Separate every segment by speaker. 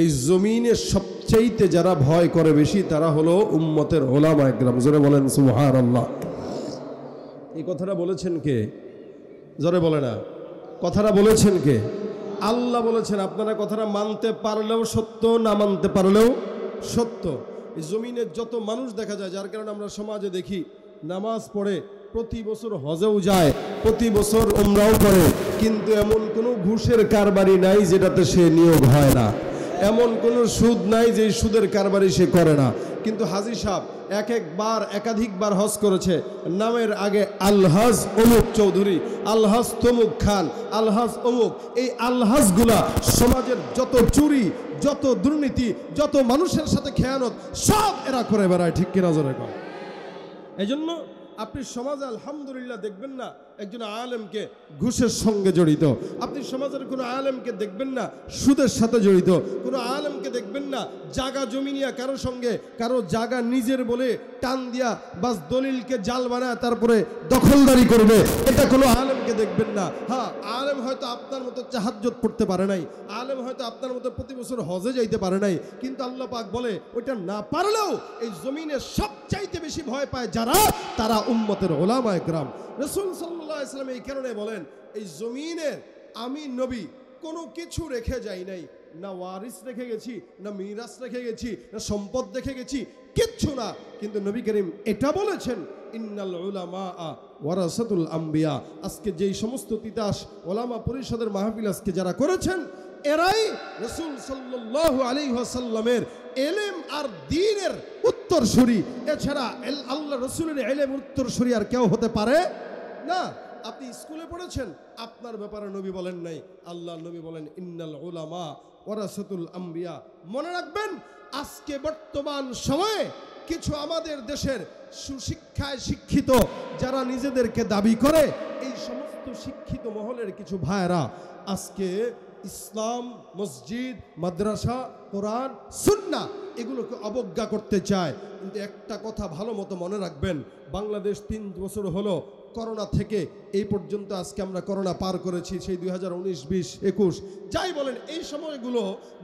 Speaker 1: এই জমিনে সবচাইতে যারা ভয় করে বেশি তারা হলো উম্মতের ওলামা একরাম। জোরে বলেন সুবহানাল্লাহ। এই কথাটা বলেছেন কে? জোরে বলে না। কথাটা বলেছেন কে? আল্লাহ বলেছেন। আপনারা কথাটা মানতে পারলেও সত্য, না মানতে পারলেও সত্য। এই জমিনে যত মানুষ দেখা যায়, যার কারণে আমরা সমাজে দেখি নামাজ পড়ে, প্রতি বছর হজেও যায়, প্রতি বছর উমরাও করে, কিন্তু এমন কোনো ঘুষের কারবারি নাই যেটাতে সে নিয়োগ হয় না, এমন কোনো সুদ নাই যে সুদের কারবারি সে করে না। কিন্তু হাজী সাহেব একবার একাধিকবার হজ করেছে, নামের আগে আলহাজ অমুক চৌধুরী, আলহাজ তমুক খান, আলহাজ অমুক। এই আলহাজগুলা সমাজের যত চুরি, যত দুর্নীতি, যত মানুষের সাথে খেয়ানত সব এরা করে বেড়ায়। ঠিক কিনা জোরে কর। এই জন্য আপনি সমাজে আলহামদুলিল্লাহ দেখবেন না একজন আলেমকে ঘুষের সঙ্গে জড়িত, আপনি সমাজের কোনো আলেমকে দেখবেন না সুদের সাথে জড়িত, কোনো আলেমকে দেখবেন না জাগা জমি নিয়ে কারো সঙ্গে, কারো জাগা নিজের বলে টান দিয়া বাস দলিলকে জাল বানায় তারপরে দখলদারি করবে, এটা কোনো আলেমকে দেখবেন না। হ্যাঁ, আলেম হয়তো আপনার মতো তাহাজ্জুদ পড়তে পারে নাই, আলেম হয়তো আপনার মতো প্রতি বছর হজে যাইতে পারে নাই, কিন্তু আল্লাহ পাক বলে ওইটা না পারলেও এই জমিনে সবচাইতে বেশি ভয় পায় যারা, তারা উম্মতের ওলামা একরাম। রাসূল সাল্লাল্লাহু আলাইহি ওয়াসাল্লাম এই কারণে বলেন, এই জমিনের আমি নবী কোনো কিছু রেখে যাই নাই, না ওয়ারিস রেখে গেছি, না মিরাস রেখে গেছি, না সম্পদ রেখে গেছি, কিচ্ছু না। কিন্তু নবী করিম এটা বলেছেন, ইন্নাল উলামা ওয়ারাসাতুল আম্বিয়া। আজকে যেই সমস্ত তিতাস ওলামা পরিষদের মাহফিল আজকে যারা করেছেন, এরাই রাসূল সাল্লাল্লাহু আলাইহি ওয়াসাল্লামের ইলম আর দ্বীনের উত্তরসূরি। এছাড়া আল্লাহ রাসূলের ইলম উত্তরসূরি আর কেউ হতে পারে না। আপনি স্কুলে পড়েছেন, আপনার ব্যাপারে নবী বলেন নাই, আল্লাহ নবী বলেন ইন্নাল উলামা ওয়ারাসাতুল আম্বিয়া। মনে রাখবেন, আজকে বর্তমান সময়ে কিছু আমাদের দেশের সুশিক্ষায় শিক্ষিত যারা নিজেদেরকে দাবি করে, এই সমস্ত শিক্ষিত মহলের কিছু ভাইরা আজকে ইসলাম, মসজিদ, মাদ্রাসা, কোরআন, সুন্নাহ এগুলোকে অবজ্ঞা করতে চায়। কিন্তু একটা কথা ভালো মতো মনে রাখবেন, বাংলাদেশ 3 বছর হলো করোনা থেকে এই পর্যন্ত আজকে আমরা করোনা পার করেছি, সেই 2019, 20, 21 যাই বলেন, এই সময়গুলো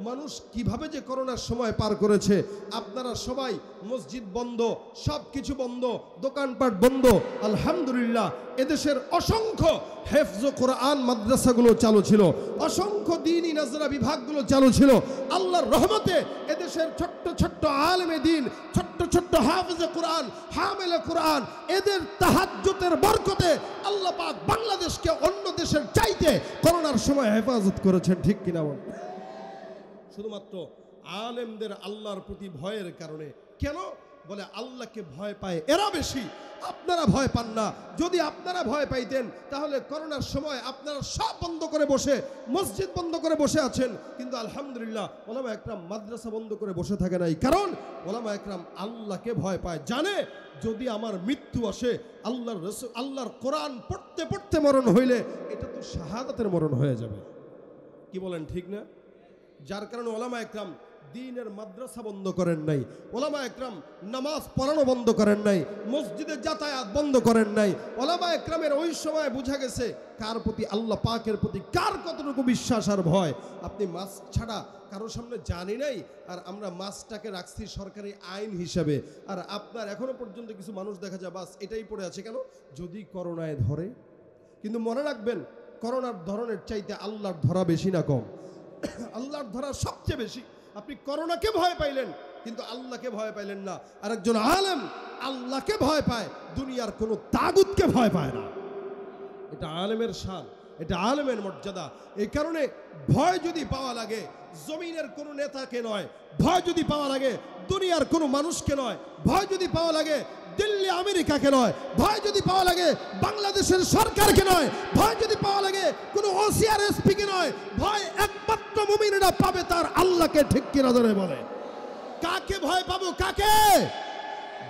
Speaker 1: মানুষ কিভাবে যে করোনার সময় পার করেছে। আপনারা সবাই মসজিদ বন্ধ, সব কিছু বন্ধ, দোকানপাট বন্ধ। আলহামদুলিল্লাহ, এদেশের অসংখ্য হেফজ কোরআন মাদ্রাসাগুলো চালু ছিল, অসংখ্য দ্বীনি নাজরা বিভাগগুলো চালু ছিল। আল্লাহর রহমতে এদেশের ছোট্ট ছোট্ট আলেমে দ্বীন, ছোট্ট ছোট্ট হাফেজে কোরআন, হামেলে কোরআন, এদের তাহাজ্জুদের বরকতে আল্লাহ পাক বাংলাদেশকে অন্য দেশের চাইতে করোনার সময় হেফাজত করেছেন। ঠিক কিনা বল? শুধুমাত্র আলেমদের আল্লাহর প্রতি ভয়ের কারণে। কেন? বলে আল্লাহকে ভয় পায় এরা বেশি, আপনারা ভয় পান না। যদি আপনারা ভয় পাইতেন তাহলে করোনার সময় আপনারা সব বন্ধ করে বসে, মসজিদ বন্ধ করে বসে আছেন। কিন্তু আলহামদুলিল্লাহ, ওলামা একরাম মাদ্রাসা বন্ধ করে বসে থাকে নাই। কারণ ওলামা একরাম আল্লাহকে ভয় পায়, জানে যদি আমার মৃত্যু আসে, আল্লাহর রাসূল, আল্লাহর কোরআন পড়তে পড়তে মরণ হইলে এটা তো শাহাদাতের মরণ হয়ে যাবে। কি বলেন, ঠিক না? যার কারণে ওলামা একরাম দ্বীনের মাদ্রাসা বন্ধ করেন নাই, ওলামা একরাম নামাজ পড়ানো বন্ধ করেন নাই, মসজিদে যাতায়াত বন্ধ করেন নাই। ওলামা একরামের ওই সময় বোঝা গেছে কার প্রতি, আল্লাহ পাকের প্রতি কার কতটুকু বিশ্বাস আর ভয়। আপনি মাস্ক ছাড়া কারোর সামনে জানি নাই, আর আমরা মাস্কটাকে রাখছি সরকারি আইন হিসাবে। আর আপনার এখনো পর্যন্ত কিছু মানুষ দেখা যায় বাস এটাই পড়ে আছে, কেন? যদি করোনায় ধরে। কিন্তু মনে রাখবেন, করোনার ধরনের চাইতে আল্লাহর ধরা বেশি না কম? আল্লাহর ধরা সবচেয়ে বেশি। আপনি করোনাকে ভয় পাইলেন কিন্তু আল্লাহকে ভয় পাইলেন না। আর একজন আলেম আল্লাহকে ভয় পায়, দুনিয়ার কোনো তাগুতকে ভয় পায় না। এটা আলেমের শান, এটা আলেমের মর্যাদা। এই কারণে ভয় যদি পাওয়া লাগে জমিনের কোনো নেতাকে নয়, ভয় যদি পাওয়া লাগে দুনিয়ার কোনো মানুষকে নয়, ভয় যদি পাওয়া লাগে দিল্লি আমেরিকাকে নয়, ভয় যদি পাওয়া লাগে বাংলাদেশের সরকারকে নয়, ভয় যদি পাওয়া লাগে কোনো ওসিআর এসপিকে নয়, ভয় একমাত্র মুমিনরা পাবে তার আল্লাহকে। ঠিক কিনা ধরে বলে? কাকে ভয় পাবো? কাকে?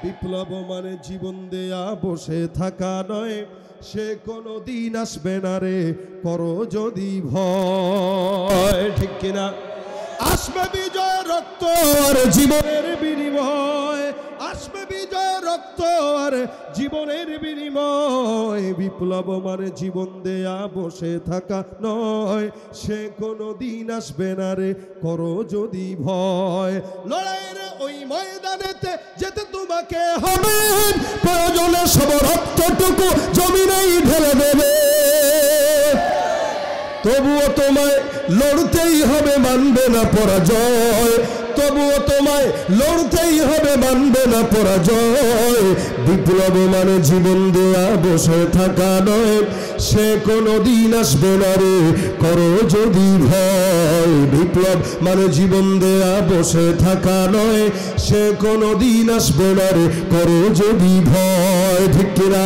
Speaker 1: বিপ্লব মানে জীবন দেয়া বসে থাকা নয়, সে কোনো দিন আসবে না রে, করো যদি ভয়। ঠিক কিনা? আসবে বিজয় রক্ত আর জীবনের বিনিময়, আসবে বিজয় রক্ত আর জীবনের বিনিময়। বিপ্লব মানে জীবন দেয়া বসে থাকা নয়, সে কোনো দিন আসবে না রে করো যদি ভয়। লড়াইয়ের ওই ময়দানেতে যেতে তোমাকে হবে, প্রয়োজনে সব রক্তটুকু জমিনেই ঢেলে দেবে। তবুও তোমায় লড়তেই হবে, মানবে না পরাজয়। তবুও তোমায় লড়তেই হবে, মানবে না পরাজয়। বিপ্লব মানে জীবন দেয়া বসে থাকা নয়, সে কোনো দিন আসবে না রে করো যদি ভয়। বিপ্লব মানে জীবন দেয়া বসে থাকা নয়, সে কোনো দিন আসবে না রে করো যদি ভয়। ঠিক কিনা?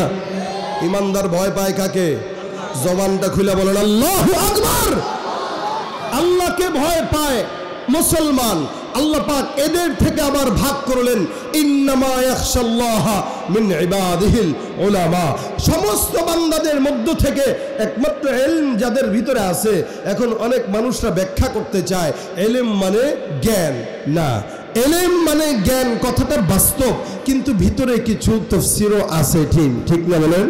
Speaker 1: ইমানদার ভয় পায় কাকে? জবানটা খুলে বলেন আল্লাহু আকবার। আল্লাহকে ভয় পায় মুসলমান। আল্লাহ পাক এদের থেকে আবার ভাগ করলেন, ইন্নামা ইয়াখশাল্লাহা মিন ইবাদিহিল উলামা। সমস্ত বান্দাদের মধ্য থেকে একমাত্র ইলম যাদের ভিতরে আছে। এখন অনেক মানুষরা ব্যাখ্যা করতে চায় ইলম মানে জ্ঞান। না, ইলম মানে জ্ঞান কথাটা বাস্তব, কিন্তু ভিতরে কিছু তাফসীরও আছে। ঠিক না বলেন?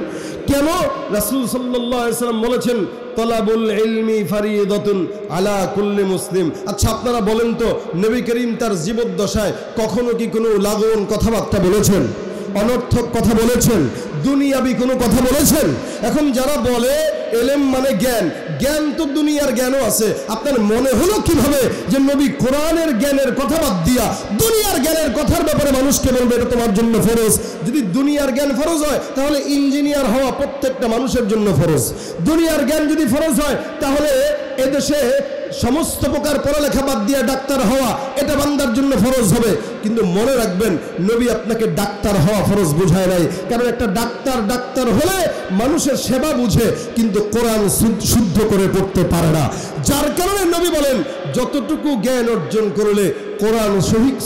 Speaker 1: কেন? রাসূল সাল্লাল্লাহু আলাইহি ওয়াসাল্লাম বলেছেন তলাবুল ইলমি ফারিদাতুন আলা কুল্লি মুসলিম। আচ্ছা আপনারা বলেন তো, নবী করিম তার জীবদ্দশায় কখনো কি কোনো লাগোন কথাবার্তা বলেছেন? অনর্থক কথা বলেছেন? দুনিয়াবি কোনো কথা বলেছেন? এখন যারা বলে ইলম মানে জ্ঞান, জ্ঞান তো দুনিয়ার জ্ঞানও আছে। আপনার মনে হলো কিভাবে যে নবী কোরআনের জ্ঞানের কথা বাদ দিয়া দুনিয়ার জ্ঞানের কথার ব্যাপারে মানুষকে বলবে এটা তোমার জন্য ফরজ? যদি দুনিয়ার জ্ঞান ফরজ হয় তাহলে ইঞ্জিনিয়ার হওয়া প্রত্যেকটা মানুষের জন্য ফরজ। দুনিয়ার জ্ঞান যদি ফরজ হয় তাহলে এদেশে সমস্ত প্রকার পড়ালেখা বাদ দিয়ে ডাক্তার হওয়া এটা বান্দার জন্য ফরজ হবে। কিন্তু মনে রাখবেন, নবী আপনাকে ডাক্তার হওয়া ফরজ বুঝায় নাই। কারণ একটা ডাক্তার হলে মানুষের সেবা বুঝে, কিন্তু কোরআন শুদ্ধ করে পড়তে পারে না। যার কারণে নবী বলেন যতটুকু জ্ঞান অর্জন করলে কোরআন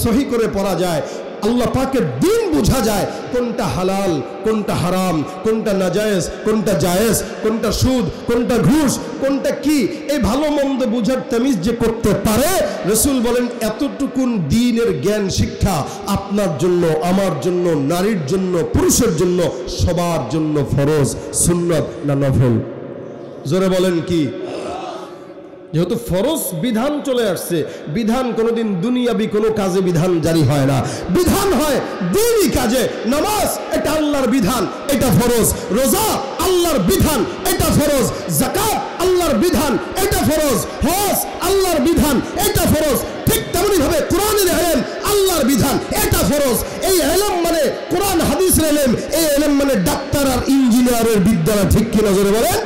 Speaker 1: সহি করে পড়া যায়, আল্লাহ পাকের দিন বোঝা যায়, কোনটা হালাল কোনটা হারাম, কোনটা নাজায়েজ কোনটা জায়েজ, কোনটা সুদ কোনটা ঘুষ কোনটা কি, এই ভালো মন্দ বোঝার তামিজ যে করতে পারে, রাসূল বলেন এতটুকুন দ্বীনের জ্ঞান শিক্ষা আপনার জন্য, আমার জন্য, নারীর জন্য, পুরুষের জন্য, সবার জন্য ফরজ। সুন্নাত না নফল? জোরে বলেন কি? যেহেতু ফরজ বিধান চলে আসছে, বিধান কোনোদিন দুনিয়াবি কোনো কাজে বিধান জারি হয় না, বিধান হয় দ্বীনি কাজে। নামাজ এটা আল্লাহর বিধান, এটা ফরজ। রোজা আল্লাহর বিধান, এটা ফরজ। যাকাত আল্লাহর বিধান, এটা ফরজ। হজ আল্লাহর বিধান, এটা ফরজ। ঠিক তেমনি ভাবে কোরআনের ইলম আল্লাহর বিধান, এটা ফরজ। এই ইলম মানে কোরআন হাদিসের ইলম, এই ইলম মানে ডাক্তার আর ইঞ্জিনিয়ারের বিদ্যা। ঠিক কিনা জোরে বলেন?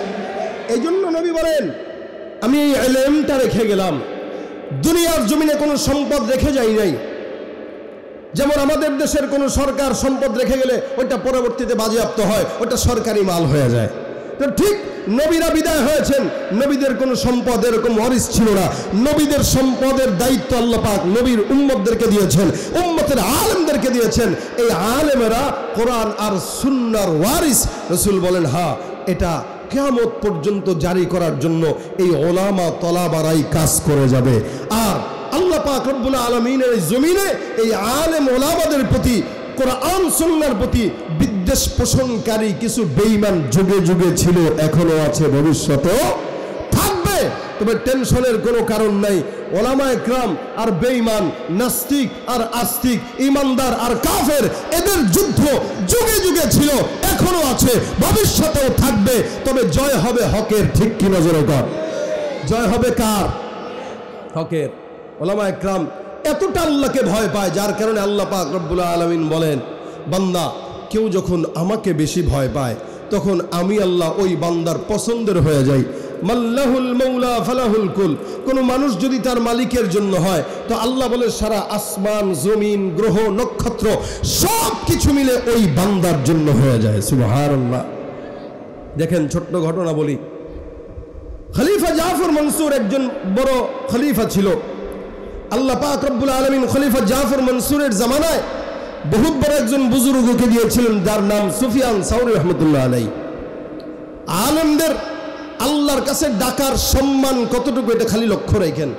Speaker 1: এই জন্য নবী বলেন আমি এই ইলমটা রেখে গেলাম, দুনিয়ার জমিনে কোনো সম্পদ রেখে যাই নাই। যেমন আমাদের দেশের কোনো সরকার সম্পদ রেখে গেলে ওটা পরবর্তীতে বাজেয়াপ্ত হয়, ওটা সরকারি মাল হয়ে যায়। তো ঠিক নবীরা বিদায় হয়েছেন, নবীদের কোনো সম্পদ এরকম ওয়ারিস ছিল না। নবীদের সম্পদের দায়িত্ব আল্লাহ পাক নবীর উম্মতদেরকে দিয়েছেন, উম্মতের আলেমদেরকে দিয়েছেন। এই আলেমেরা কোরআন আর সুন্নাহর ওয়ারিস। রাসূল বলেন হ্যাঁ, এটা কিয়ামত পর্যন্ত জারি করার জন্য এই ওলামা তলাবারাই কাজ করে যাবে। আর আল্লাহ পাক রব্বুল আলামিনের জমিনে এই আলেম ওলামাদের প্রতি, কোরআন সুন্নাহর প্রতি বিদ্বেষ পোষণকারী কিছু বেঈমান যুগে যুগে ছিল, এখনো আছে, ভবিষ্যতেও থাকবে। তবে টেনশনের কোনো কারণ নাই। ওলামায়ে কেরাম আর বেঈমান, নাস্তিক আর আস্তিক, ইমানদার আর কাফের, এদের যুদ্ধ যুগে যুগে ছিল, এখনো আছে, ভবিষ্যতেও থাকবে। তবে জয় হবে হকের। ঠিক কি নজরে কর? জয় হবে কার? হকের। ওলামায়ে কেরাম এতটা আল্লাহকে ভয় পায়, যার কারণে আল্লাহ পাক রব্বুল আলামিন বলেন বান্দা কেউ যখন আমাকে বেশি ভয় পায় তখন আমি আল্লাহ ওই বান্দার পছন্দের হয়ে যাই। মাল্লাহুল মাওলা ফালাহুল কুল। কোন মানুষ যদি তার মালিকের জন্য হয় তো আল্লাহ বলে সারা আসমান জমিন গ্রহ নক্ষত্র সব কিছু মিলে ওই বান্দার জন্য হয়ে যায়। সুবহানাল্লাহ। দেখেন ছোট্ট ঘটনা বলি। খলিফা জাফর মনসুর একজন বড় খলিফা ছিল। আল্লাহ পাক রব্বুল আলামিন খলিফা জাফর মনসুরের জামানায় বহুত বড় একজন বুজুর্গকে দিয়েছিলেন, যার নাম সুফিয়ান সাউরি রহমতুল্লাহ আলাইহি। আলেমদের আল্লাহর কাছে ডাকার সম্মান কতটুকু এটা খালি লক্ষ্য রাখেন।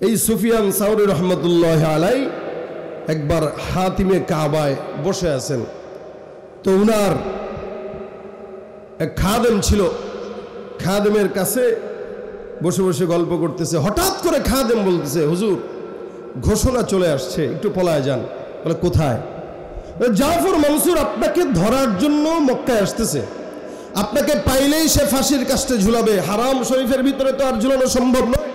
Speaker 1: এই সুফিয়ান সাউরি রহমতুল্লাহ আলাইহি একবার হাতিমে কাবায় বসে আছেন, তো উনার এক খাদেম ছিল, খাদেমের কাছে বসে বসে গল্প করতেছে। হঠাৎ করে খাদেম বলতেছে, হুজুর ঘোষণা চলে আসছে, একটু পলায় যান। বলে কোথায়? জাফর মনসুর আপনাকে ধরার জন্য মক্কায় আসতেছে, আপনাকে পাইলেই সে ফাঁসির কাস্টে ঝুলাবে। হারাম শরীফের ভিতরে তো আর ঝুলানো সম্ভব নয়,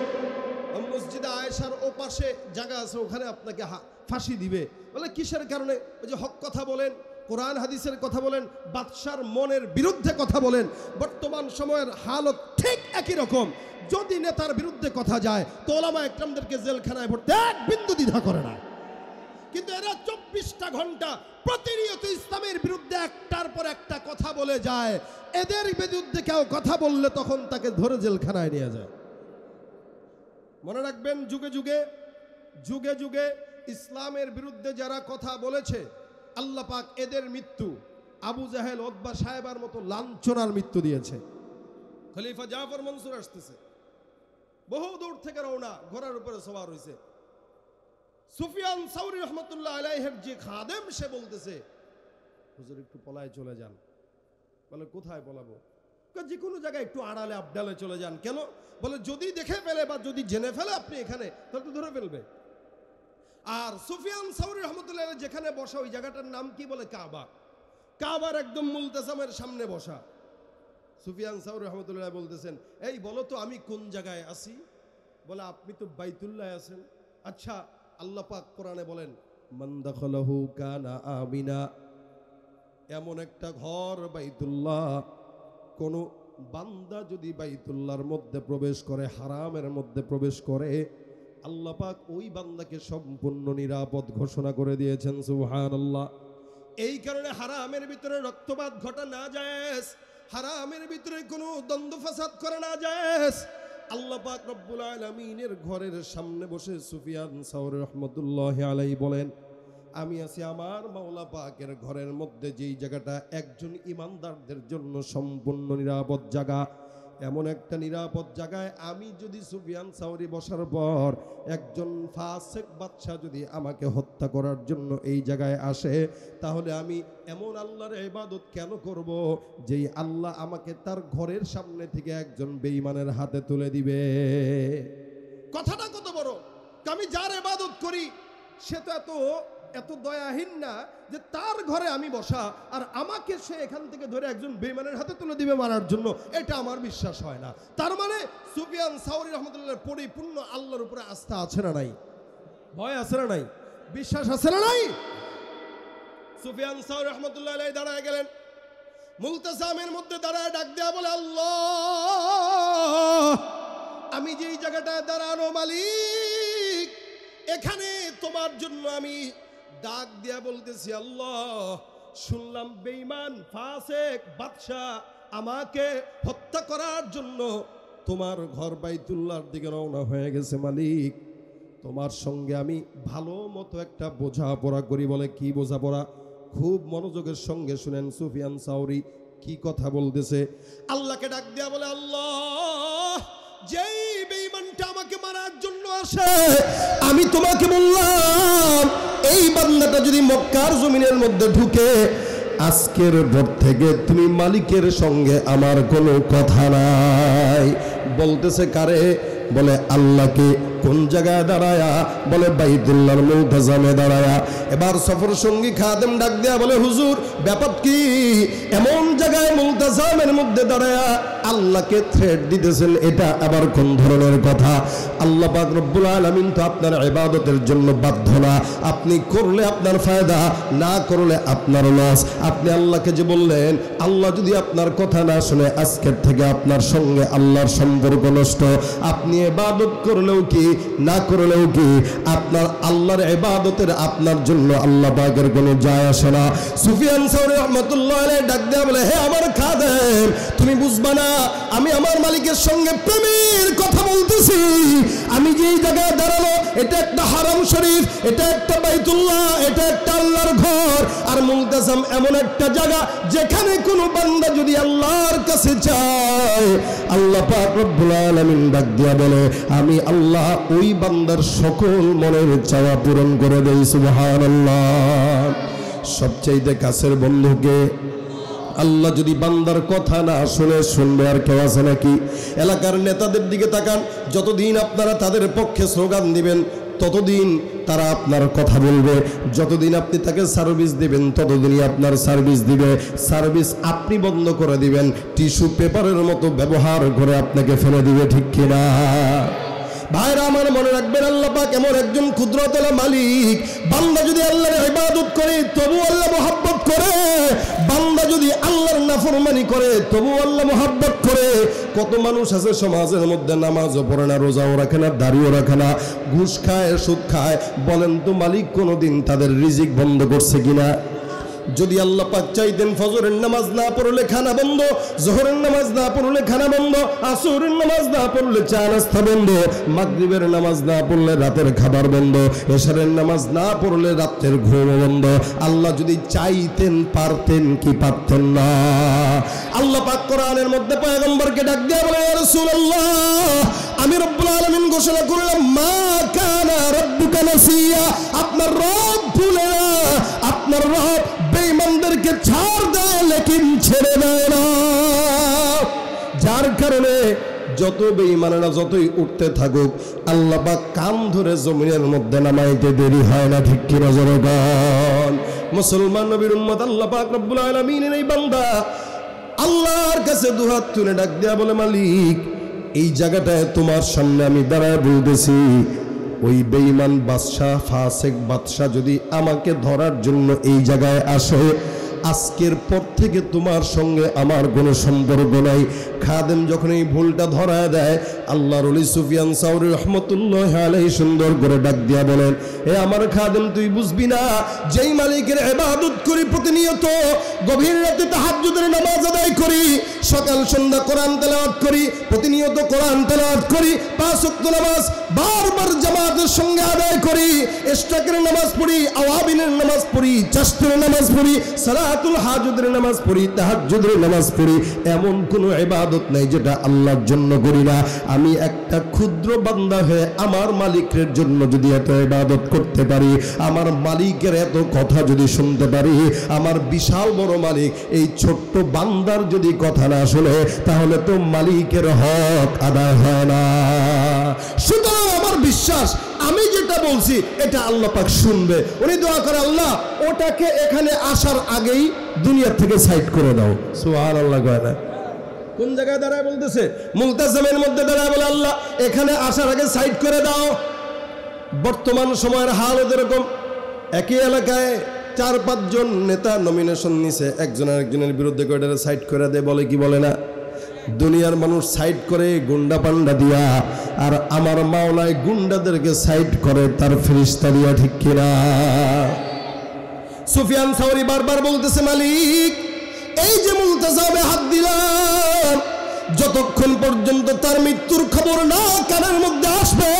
Speaker 1: মসজিদে আয়েশার ও পাশে জায়গা আছে, ওখানে আপনাকে ফাঁসি দিবে। বলে কিসের কারণে? ওই যে হক কথা বলেন, কোরআন হাদিসের কথা বলেন, বাদশার মনের বিরুদ্ধে কথা বলেন। বর্তমান সময়ের হালত ঠিক একই রকম। যদি নেতার বিরুদ্ধে কথা যায় তো ওলামা একরামদেরকে জেলখানায় ভরতে এক বিন্দু দ্বিধা করে না, কিন্তু এরা 24টা ঘন্টা প্রতিনিয়ত ইসলামের বিরুদ্ধে একটার পর একটা কথা বলে যায়। এদের বিরুদ্ধে কেউ কথা বললে তখন তাকে ধরে জেলখানায় নিয়ে যায়। মনে রাখবেন, যুগে যুগে যুগে যুগে ইসলামের বিরুদ্ধে যারা কথা বলেছে, আল্লাহ পাক এদের মৃত্যু আবু জাহেল, উতবা সাহেবার মতো লাঞ্ছনার মৃত্যু দিয়েছে। খলিফা জাফর মনসুর আসতেছে, বহু দূর থেকে রওনা, ঘোড়ার উপরে সওয়ার হয়েছে। সুফিয়ান সাউরি রহমতুল্লাহ আলাইহির যে খাদেম, সে বলতেছে, হুজুর একটু পলায় চলে যান। বলে কোথায় পলাবো? যে কোনো জায়গায় একটু আড়ালে আবডালে চলে যান। কেন? বলে যদি দেখে ফেলে বা যদি জেনে ফেলে আপনি এখানে, তাহলে তো ধরে ফেলবে। আর সুফিয়ান সাউরি রহমতুল্লাহ যেখানে বসা, ওই জায়গাটার নাম কি? বলে কাবা। কাবার একদম মুলতাসামের সামনে বসা। সুফিয়ান সাউরি রহমতুল্লাহ বলতেছেন, এই বলো তো আমি কোন জায়গায় আছি? বলে আপনি তো বাইতুল্লাহ আছেন। আচ্ছা, আল্লাহ পাক কোরআনে বলেন, মান দাখালাহু কানা আমিনা, এমন একটা ঘর বাইতুল্লাহ, কোন বান্দা যদি বাইতুল্লাহর মধ্যে প্রবেশ করে, হারামের মধ্যে প্রবেশ করে, আল্লাহ পাক ওই বান্দাকে সম্পূর্ণ নিরাপদ ঘোষণা করে দিয়েছেন। সুবহানাল্লাহ। এই কারণে হারামের ভিতরে রক্তপাত ঘটা না জায়েজ, হারামের ভিতরে কোনো দ্বন্দ্ব ফাসাদ করা না জায়েজ। আল্লাহ পাক রব্বুল আলামিনের ঘরের সামনে বসে সুফিয়ান সাউরি রহমতুল্লাহ আলাইহি বলেন, আমি আছি আমার মাওলা পাকের ঘরের মধ্যে, যেই জায়গাটা একজন ইমানদারদের জন্য সম্পূর্ণ নিরাপদ জায়গা। এমন একটা নিরাপদ জায়গায় আমি যদি সুফিয়ান সাউরি বসার পর একজন ফাসিক বাদশা যদি আমাকে হত্যা করার জন্য এই জায়গায় আসে, তাহলে আমি এমন আল্লাহর ইবাদত কেন করব যেই আল্লাহ আমাকে তার ঘরের সামনে থেকে একজন বেঈমানের হাতে তুলে দিবে? কথাটা কত বড়! আমি যার ইবাদত করি সে তো এত দয়াহীন না যে তার ঘরে আমি বসা আর আমাকে সে এখান থেকে ধরে একজন বেঈমানের হাতে তুলে দিবে মারার জন্য। এটা আমার বিশ্বাস হয় না। তার মানে সুফিয়ান সাউরি রহমতুল্লাহ পরিপূর্ণ আল্লাহর উপরে আস্থা আছে না নাই? ভয় আছে না নাই? বিশ্বাস আছে না নাই? সুফিয়ান সাউরি রহমতুল্লাহ আলাইহি দাঁড়ায় গেলেন, মুলতাসামের মধ্যে দাঁড়ায় ডাক দেয়া বলে, আল্লাহ, আমি যেই জায়গাটায় দাঁড়ানো মালিক, এখানে তোমার জন্য আমি ডাক দিয়া বলতেছি, আল্লাহ, শুনলাম বেঈমান ফাসিক বাদশা আমাকে হত্যা করার জন্য তোমার ঘর বাইতুল্লাহর দিকে রওনা হয়ে গেছে। মালিক, তোমার সঙ্গে আমি ভালো মতো একটা বোঝাপড়া করি। বলে কি বোঝাপড়া? খুব মনোযোগের সঙ্গে শুনেন সুফিয়ান সাউরি কি কথা বলতেছে। আল্লাহকে ডাক দিয়া বলে, আল্লাহ, যেই বেঈমানটা আমাকে মারার জন্য আসে, আমি তোমাকে বললাম এই বান্দাটা যদি মক্কার জমিনের মধ্যে ঢুকে, আজকের পর থেকে তুমি মালিকের সঙ্গে আমার কোনো কথা নাই। বলতেছে কারে? বলে আল্লাহকে। কোন জায়গায় দাঁড়ায়া? বলে বাইতুল্লাহর মুলতাজামে দাঁড়ায়া। এবার সফর সঙ্গী খাদেম ডাক দেয়া বলে, হুজুর ব্যাপার কি? এমন জায়গায় মুলতাজামের মধ্যে দাঁড়ায়া আল্লাহকে থ্রেট দিতেছেন, এটা আবার কোন ধরনের কথা? আল্লাহ পাক রব্বুল আলামিন তো আপনার ইবাদতের জন্য বাধ্য না। আপনি করলে আপনার ফায়দা, না করলে আপনার লস। আপনি আল্লাহকে যে বললেন, আল্লাহ যদি আপনার কথা না শুনে আজকের থেকে আপনার সঙ্গে আল্লাহর সম্পর্ক নষ্ট। আপনি ইবাদত করলেও কি, না করলেও কি, আপনার আল্লাহর ইবাদতের আপনার জন্য আল্লাহ পাকের কোনো যায় আসে না। সুফিয়ান সাউরি রাহমাতুল্লাহ আলাইহি ডাক দেয়া বলে, হে আমার খাদেম, তুমি বুঝবা না আমি আমার মালিকের সঙ্গে প্রেমের কথা বলতেছি। আমি যেই জায়গায় দাঁড়ানো এটা একটা হারাম শরীফ, এটা একটা বাইতুল্লাহ, এটা একটা আল্লাহর ঘর। আর মুলতাজাম এমন একটা জায়গা যেখানে কোনো বান্দা যদি আল্লাহর কাছে চায়, আল্লাহ পাক রব্বুল আলামিন ডাক দিয়া বলে, আমি আল্লাহ ওই বান্দার সকল মনের চাওয়া পূরণ করে দেই। সুবহানাল্লাহ। সবচাইতে কাছের বন্ধুকে আল্লাহ যদি বান্দার কথা না শুনে, শুনবে আর কেউ আছে নাকি? এলাকার নেতাদের দিকে তাকান, যতদিন আপনারা তাদের পক্ষে স্লোগান দিবেন ততদিন তারা আপনার কথা বলবে, যতদিন আপনি তাকে সার্ভিস দিবেন ততদিনই আপনার সার্ভিস দিবে। সার্ভিস আপনি বন্ধ করে দিবেন, টিস্যু পেপারের মতো ব্যবহার করে আপনাকে ফেলে দিবে, ঠিক কিনা? ভাইরা আমার মনে রাখবেন, আল্লাহ পাক এমন একজন কুদরতওয়ালা মালিক, বান্দা যদি আল্লাহর ইবাদত করে তবু আল্লাহ মোহাব্বত করে, বান্দা যদি আল্লাহর নাফরমানি করে তবু আল্লাহ মোহাব্বত করে। কত মানুষ আছে সমাজের মধ্যে নামাজও পড়ে না, রোজাও রাখে না, দাড়িও রাখে না, ঘুষ খায়, সুদ খায়। বলেন তো মালিক কোনোদিন তাদের রিজিক বন্ধ করছে কিনা? যদি আল্লাহ পাক চাইতেন ফজরের নামাজ না পড়লে খানা বন্ধ, জোহরের নামাজ না পড়লে খানা বন্ধ, আসরের নামাজ না পড়লে চা নাস্তা বন্ধ, মাগরিবের নামাজ না পড়লে রাতের খাবার বন্ধ, এশারের নামাজ না পড়লে রাতের ঘুম বন্ধ। আল্লাহ যদি চাইতেন পারতেন কি পারতেন না? আল্লাহ পাক কোরআনের মধ্যে পয়গম্বরকে ডাক দিয়ে বলে, ইয়া রাসূলুল্লাহ, আমি রব্বুল আলামিন ঘোষণা করলাম, মা কানা রাব্বুকা নাসিয়া, আপনার রব ভুলে না, আপনার রব বেঈমানদেরকে ছাড় দেয় লেকিন ছেড়ে দেয় না। যার কারণে যত বেঈমানেরা যতই উঠতে থাকুক, আল্লাহ পাক কান ধরে জমিনের মধ্যে নামাইতে দেরি হয় না, ঠিক কি নজরগণ? মুসলমান নবীর উম্মত, আল্লাহ পাক রব্বুল আলামিনের এই বান্দা আল্লাহর কাছে দুহাত তুলে ডাক দেয়া বলে, মালিক এই জায়গাটায় তোমার সামনে আমি দাঁড়ায় বলতেছি, ওই বেঈমান বাদশা, ফাসেক বাদশা যদি আমাকে ধরার জন্য এই জায়গায় আসে, আজকের পর থেকে তোমার সঙ্গে আমার কোনো সম্পর্ক নাই। খাদেম যখন এই ভুলটা ধরা দেয়, আল্লাহর ওলি সুফিয়ান সাউরি রহমতুল্লাহ আলাইহি সুন্দর করে ডাক দিয়া বলেন, এ আমার খাদেম, তুই বুঝবি না, যেই মালিকের ইবাদত করি প্রতিনিয়ত, গভীর রাতে তাহাজ্জুদের নামাজ আদায় করি, সকাল সন্ধ্যা কোরআন তেলাওয়াত করি, প্রতিনিয়ত কোরআন তেলাওয়াত করি, 5 ওয়াক্ত নামাজ বারবার জামাতের সঙ্গে আদায় করি, ইশরাকের নামাজ পড়ি, আওয়াবিনের নামাজ পড়ি, চাশতের নামাজ পড়ি, সালাতুল হাজুদের নামাজ পড়ি, তাহাজ্জুদের নামাজ পড়ি, এমন কোনো ইবাদত নাই যেটা আল্লাহর জন্য করি না। আমি একটা ক্ষুদ্র বান্দা হয়ে আমার মালিকের জন্য যদি এত ইবাদত করতে পারি, আমার মালিকের এত কথা যদি শুনতে পারি, আমার বিশাল বড় মালিক এই ছোট্ট বান্দার যদি কথা না শুনে, তাহলে তো মালিকের হক আদায় হয় না। সুতরাং আমার বিশ্বাস, আমি যেটা বলছি এটা আল্লাহ পাক শুনবে। উনি দোয়া করে, আল্লাহ ওটাকে এখানে আসার আগেই দুনিয়া থেকে সাইড করে দাও। সুবহানাল্লাহ। কয় না? কোন জায়গায় দাঁড়ায় বলতেছে? মুলতাজামের মধ্যে দাঁড়ায় বলে, আল্লাহ এখানে আসার আগে সাইড করে দাও। বর্তমান সময়ের হাল এরকম, একই এলাকায় 4-5 জন নেতা নমিনেশন নিছে, একজন আরেকজনের বিরুদ্ধে করে সাইড করে দেয়, বলে কি বলে না? দুনিয়ার মানুষ সাইড করে গুন্ডা পান্ডা দিয়া, আর আমার মাওলায় গুন্ডাদেরকে সাইড করে তার ফেরেশতা দিয়া, ঠিক কিনা? সুফিয়ান সাউরি বারবার বলতেছে, মালিক এই যে মুলতাজামে হাত দিলাম, যতক্ষণ পর্যন্ত তার মৃত্যুর খবর না কানের মধ্যে আসবে,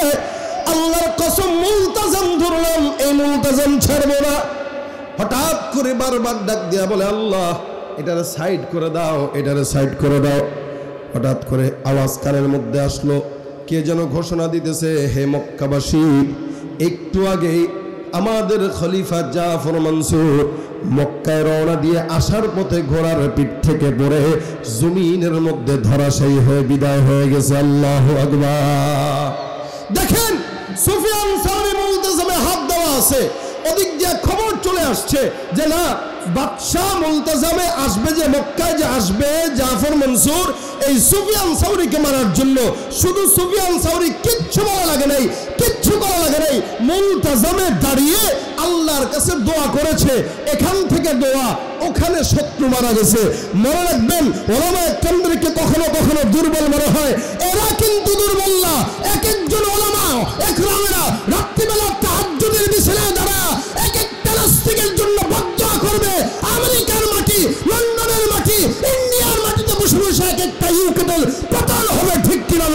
Speaker 1: আল্লাহর কসম মুলতাজাম ধরলাম, এই মুলতাজাম ছাড়বো না। হঠাৎ করে বারবার ডাক দিয়া বলে, আল্লাহ এটারে সাইড করে দাও, এটারে সাইড করে দাও। হঠাৎ করে আওয়াজ কানের মধ্যে আসলো, কে যেন ঘোষণা দিতেছে, হে মক্কাবাসী, একটু আগেই আমাদের খলিফা জাফর মনসুর মক্কায় রওনা দিয়ে আসার পথে ঘোড়ার পিঠ থেকে পড়ে জমিনের মধ্যে ধরাশায়ী হয়ে বিদায় হয়ে গেছে। আল্লাহু আকবার। দেখেন, সুফিয়ান সাউরি মুলতাজামে হাত দেওয়া আছে, ওদিক দিয়ে খবর চলে আসছে যে না, বাদশাহ মুলতাজামে আসবে, যে মক্কায় যে আসবে জাফর মনসুর, এই সুফিয়ান সাউরিকে মারার জন্য। শুধু সুফিয়ান সাউরি কিচ্ছু বলা লাগে নাই, কিচ্ছু করা লাগে নাই, মুলতাজামে দাঁড়িয়ে আল্লাহর কাছে দোয়া করেছে। এখান থেকে দোয়া, ওখানে শত্রু মারা গেছে। মনে রাখবেন, ওলামায়ে কেরামদেরকে কখনো কখনো দুর্বল মনে হয়, এরা কিন্তু দুর্বল না। এক একজন ওলামা একরামেরা রাত্রিবেলা তাহাজ্জুদের বিছানায় দাঁড়া এক একটা নাস্তিকের জন্য বদদোয়া করবে। আমেরিকার মাটি, লন্ডনের মাটি, ইন্ডিয়ার মাটিতে বসে বসে এক একটা ইউকেটেল পতন হবে, ঠিক কিনা?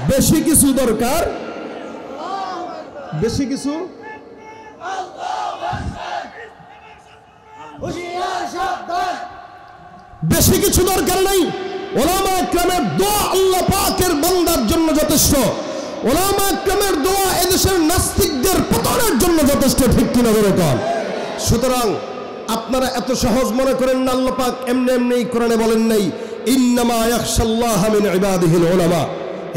Speaker 1: বেশি কিছু দরকার বেশি কিছু বেশি কিছু দরকার নাই। উলামায়ে কেরামের দোয়া আল্লাহ পাকের বান্দার জন্য যথেষ্ট। উলামায়ে কেরামের দোয়া এদেশের নাস্তিকদের পতনের জন্য যথেষ্ট, ঠিক কিনা বলে কন? সুতরাং আপনারা এত সহজ মনে করেন না, আল্লাহ পাক এমনি এমনি কোরআনে বলেন নাই ইন্নামা ইয়াখশাল্লাহা মিন ইবাদিহিল উলামা।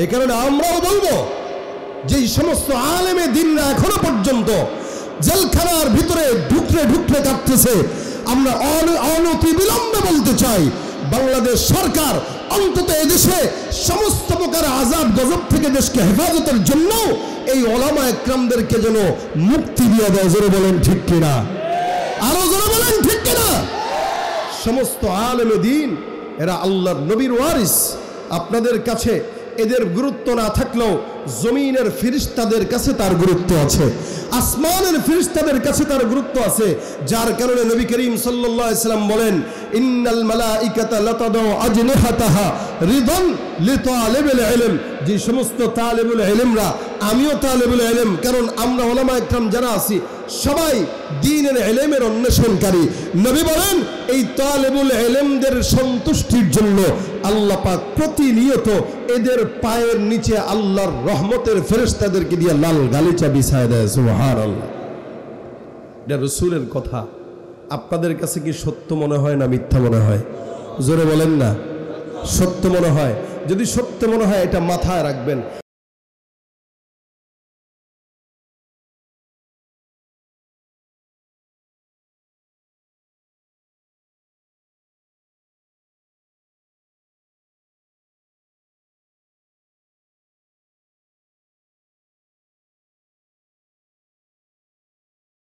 Speaker 1: এই কারণে আমরাও বলবো যে সমস্ত আলেমে দ্বীনরা এখনো পর্যন্ত জেলখানার ভিতরে ঢুকলে ঢুকলে কাটতেছে, আমরা অনতি বিলম্বে বলতে চাই বাংলাদেশ সরকার অন্তত এদেশে সমস্ত প্রকার আযাব গজব থেকে দেশকে হেফাজতের জন্য এই উলামায়ে কেরামদেরকে যেন মুক্তি দিয়ে দেয়। জোরে বলেন ঠিক কিনা? আরো জোরে বলেন ঠিক কিনা? সমস্ত আলেমে দ্বীন এরা আল্লাহর নবীর ওয়ারিস। আপনাদের কাছে এদের গুরুত্ব না থাকলেও জমিনের ফেরেশতাদের কাছে তার গুরুত্ব আছে, আসমানের ফেরেশতাদের কাছে তার গুরুত্ব আছে। যার কারণে নবী করিম সাল্লাল্লাহু আলাইহি সাল্লাম বলেন ইন্নাল মালাইকাতা লাতাদউ আজনিহাতাহা রিদান লিতালিবিল ইলম। যে সমস্ত তালিবুল ইলমরা, আমিও তালিবুল ইলম, কারণ আমরা উলামায়ে কেরাম যারা আছি সবাই দ্বীনের ইলমের অন্বেষণকারী। নবী বলেন এই তালিবুল ইলমদের সন্তুষ্টির জন্য আল্লাহ পাক প্রতিনিয়ত এদের পায়ের নিচে আল্লাহর রহমতের ফেরেশতাদেরকে দিয়ে লাল গালিচা বিছায় দেয়। সুবহানাল্লাহ। এটা রাসূলের কথা। আপনাদের কাছে কি সত্য মনে হয় না মিথ্যা মনে হয়? জোরে বলেন না। সত্য মনে হয়। যদি সত্য মনে হয় এটা মাথায় রাখবেন।